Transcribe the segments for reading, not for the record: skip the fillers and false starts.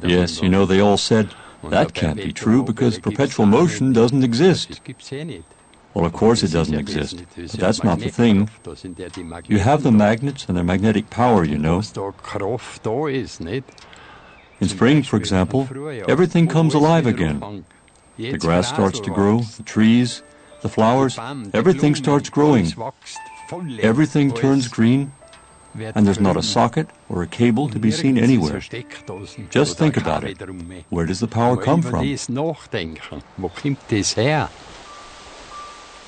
Yes, you know, they all said, that can't be true because perpetual motion doesn't exist. Well, of course it doesn't exist, but that's not the thing. You have the magnets and their magnetic power, you know. In spring, for example, everything comes alive again. The grass starts to grow, the trees, the flowers, everything starts growing. Everything turns green, and there's not a socket or a cable to be seen anywhere. Just think about it. Where does the power come from?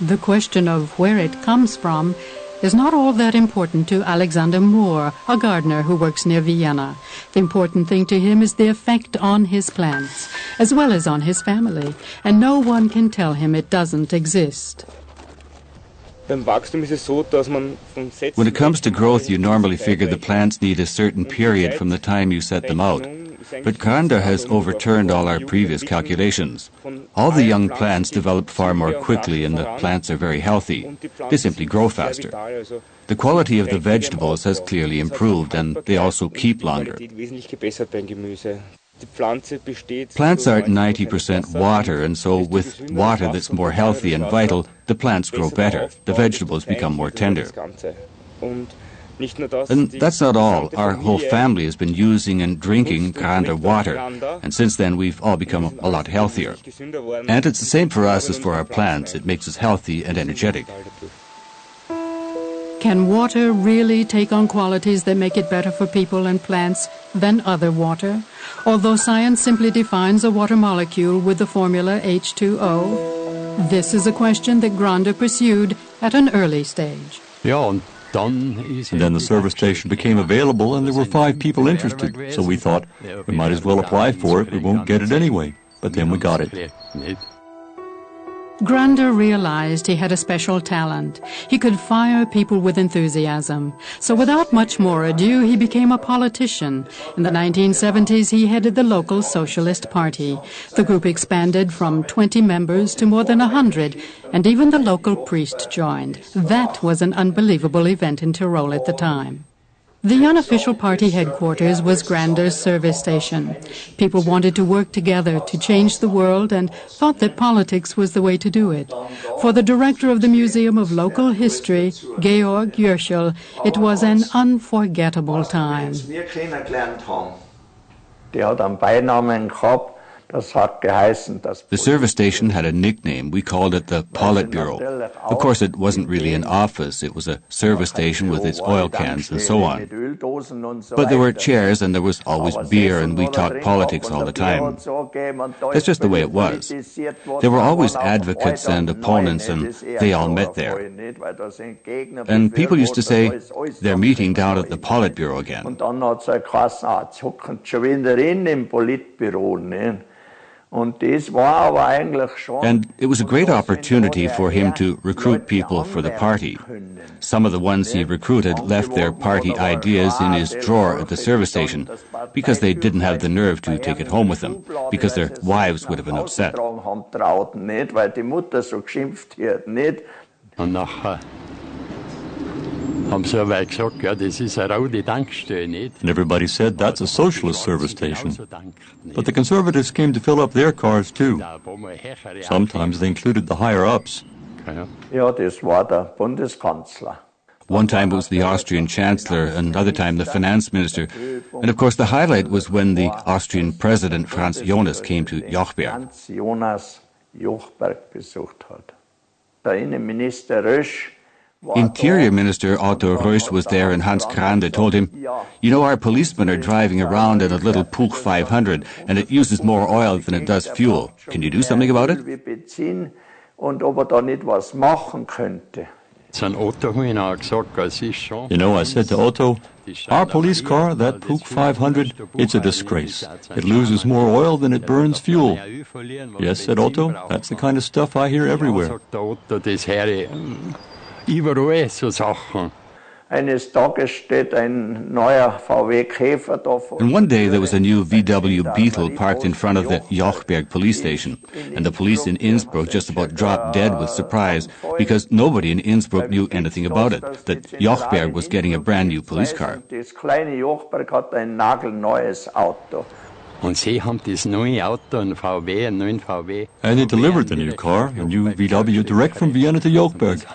The question of where it comes from is not all that important to Alexander Moore, a gardener who works near Vienna. The important thing to him is the effect on his plants, as well as on his family, and no one can tell him it doesn't exist. When it comes to growth, you normally figure the plants need a certain period from the time you set them out. But Grander has overturned all our previous calculations. All the young plants develop far more quickly and the plants are very healthy. They simply grow faster. The quality of the vegetables has clearly improved and they also keep longer. Plants are 90% water, and so with water that's more healthy and vital, the plants grow better. The vegetables become more tender. And that's not all. Our whole family has been using and drinking Grander water, and since then we've all become a lot healthier. And it's the same for us as for our plants. It makes us healthy and energetic. Can water really take on qualities that make it better for people and plants than other water? Although science simply defines a water molecule with the formula H2O, this is a question that Grander pursued at an early stage. And then the service station became available and there were 5 people interested, so we thought, we might as well apply for it, we won't get it anyway. But then we got it. Grander realized he had a special talent. He could fire people with enthusiasm. So without much more ado, he became a politician. In the 1970s, he headed the local Socialist Party. The group expanded from 20 members to more than 100, and even the local priest joined. That was an unbelievable event in Tirol at the time. The unofficial party headquarters was Grander's service station. People wanted to work together to change the world and thought that politics was the way to do it. For the director of the Museum of Local History, Georg Jürschel, it was an unforgettable time. The service station had a nickname. We called it the Politburo. Of course, it wasn't really an office. It was a service station with its oil cans and so on. But there were chairs and there was always beer and we talked politics all the time. That's just the way it was. There were always advocates and opponents and they all met there. And people used to say, they're meeting down at the Politburo again. And it was a great opportunity for him to recruit people for the party. Some of the ones he recruited left their party ideas in his drawer at the service station because they didn't have the nerve to take it home with them, because their wives would have been upset. And everybody said, that's a socialist service station. But the conservatives came to fill up their cars too. Sometimes they included the higher-ups. One time it was the Austrian Chancellor, another time the Finance Minister. And of course the highlight was when the Austrian President Franz Jonas came to Jochberg. Interior Minister Otto Rösch was there and Hans Grander told him, you know, our policemen are driving around in a little Puch 500 and it uses more oil than it does fuel. Can you do something about it? You know, I said to Otto, our police car, that Puch 500, it's a disgrace. It loses more oil than it burns fuel. Yes, said Otto, that's the kind of stuff I hear everywhere. And one day there was a new VW Beetle parked in front of the Jochberg police station, and the police in Innsbruck just about dropped dead with surprise because nobody in Innsbruck knew anything about it, that Jochberg was getting a brand new police car. And they delivered the new car, a new VW, direct from Vienna to Jochberg.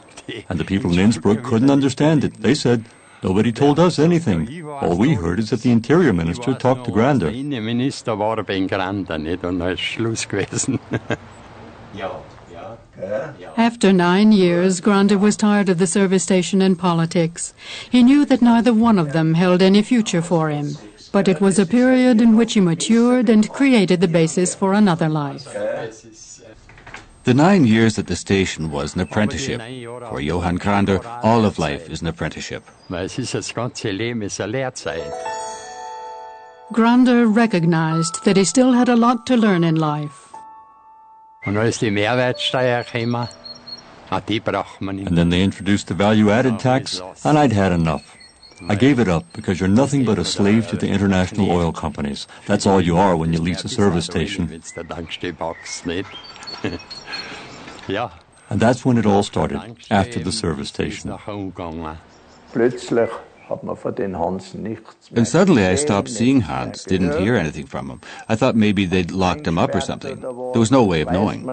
And the people in Innsbruck couldn't understand it. They said, nobody told us anything. All we heard is that the interior minister talked to Grander. After 9 years, Grander was tired of the service station and politics. He knew that neither one of them held any future for him. But it was a period in which he matured and created the basis for another life. The 9 years at the station was an apprenticeship. For Johann Grander, all of life is an apprenticeship. Grander recognized that he still had a lot to learn in life. And then they introduced the value-added tax, and I'd had enough. I gave it up because you're nothing but a slave to the international oil companies. That's all you are when you lease a service station. And that's when it all started, after the service station. And suddenly I stopped seeing Hans, didn't hear anything from him. I thought maybe they'd locked him up or something. There was no way of knowing.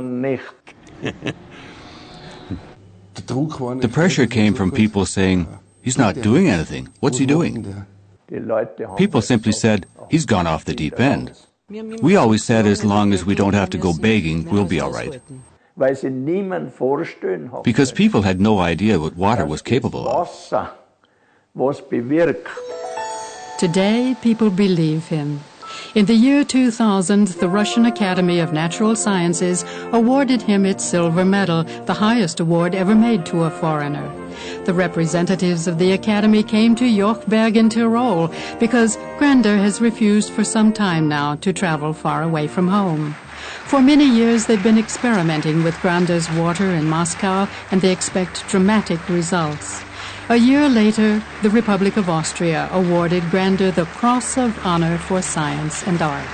The pressure came from people saying, he's not doing anything. What's he doing? People simply said, he's gone off the deep end. We always said as long as we don't have to go begging, we'll be all right. Because people had no idea what water was capable of. Today, people believe him. In the year 2000, the Russian Academy of Natural Sciences awarded him its silver medal, the highest award ever made to a foreigner. The representatives of the Academy came to Jochberg in Tirol because Grander has refused for some time now to travel far away from home. For many years they've been experimenting with Grander's water in Moscow, and they expect dramatic results. A year later, the Republic of Austria awarded Grander the Cross of Honor for Science and Art.